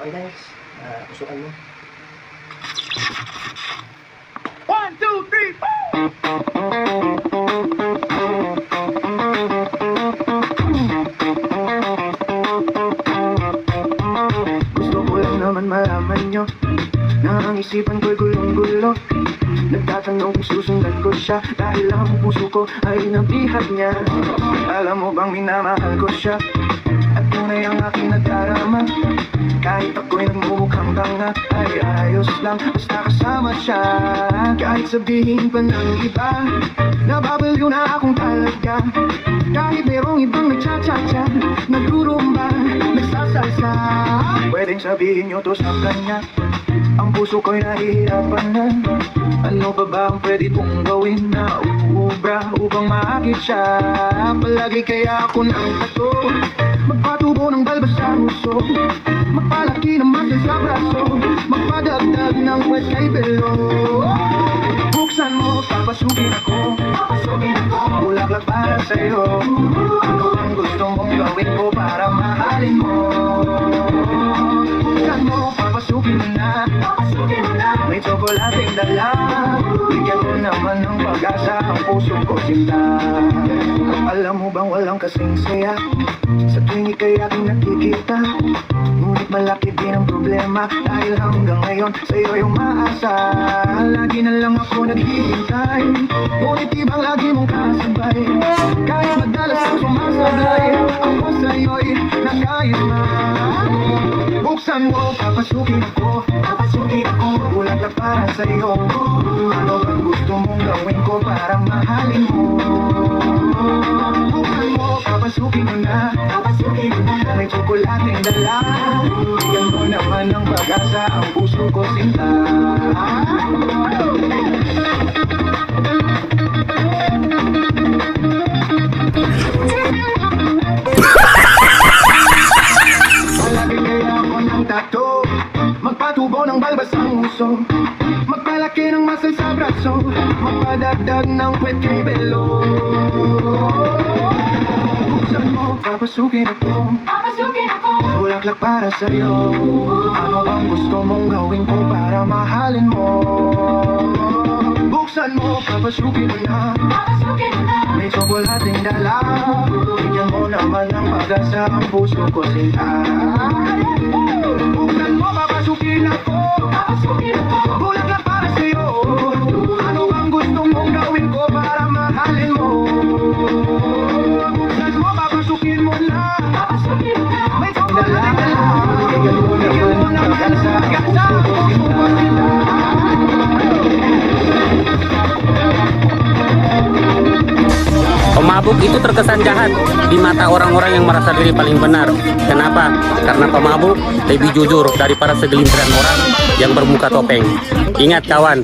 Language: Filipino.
Okay guys, tusukan mo. 1, 2, 3, 4! Gusto ko lang naman malaman nyo na ang isipan ko'y gulong-gulo. Nagtatanong kung susundan ko siya dahil ang puso ko ay nabihag niya. Alam mo bang minamahal ko siya at tunay ang aking nadarama. Kahit ako'y nagmumukhang tanga ay ayos lang basta kasama siya. Kahit sabihin pa ng iba nababaliw na akong talaga. Kahit merong ibang nagcha-cha-cha, nagrurumba, nagsasalsa. Pwedeng sabihin nyo to sa kanya, ang puso ko'y nahihirapan na. Ano pa ba ang pwede kong gawin na uubra upang maakit siya? Palagi kaya ako ng tato, magpatubo ng balbas sa puso, magpalaki ng muscle sa braso, magpadagdag ng wet kay belo. Buksan mo, papasukin ako, bulaklak para sa'yo. Ano ang gusto mong gawin ko para mahalin mo? Buksan mo, papasukin mo na, may tsokolating dala. Bigyan ko naman ng pag-asa ang puso ko sinta. Alam mo bang walang kasing saya sa tuwing ika'y aking nakikita? Ngunit malaki din ang problema dahil hanggang ngayon sa'yo yung maasa. Lagi na lang ako naghihintay, ngunit ibang lagi mong kasabay. Kahit madalas ang sumasablay, ako sa'yo'y nagayos na. Buksan mo, papasukin ako, bulaklak para sa'yo. Ano bang gusto mong gawin ko para mahalin mo? Buksan mo, papasukin mo na, may tsokolating dala. Bigyan mo naman ng pag-asa ang puso ko sinta. Palagi kaya ako ng tato, magpatubo ng balbas ang uso, magpalaki ng muscle sa braso, magpadagdag ng wet kay belo. Buksan mo, papasukin ako, bulaklak para sa'yo. Ano ang gusto mong gawin ko para mahalin mo? Buksan mo, papasukin mo na, may tsokolating dala. Bigyan mo naman ng pag-asa ang puso ko sinta. Buksan mo, papasukin ako, bulaklak para sa'yo. Ano ang gusto mong gawin ko para mahalin mo? Buksan mo, papasukin mo na, may tsokolating dala. Bigyan mo naman ng pag-asa ang puso ko sinta. Pemabuk itu terkesan jahat di mata orang-orang yang merasa diri paling benar. Kenapa? Karena pemabuk lebih jujur daripada segelintiran orang yang bermuka topeng. Ingat kawan,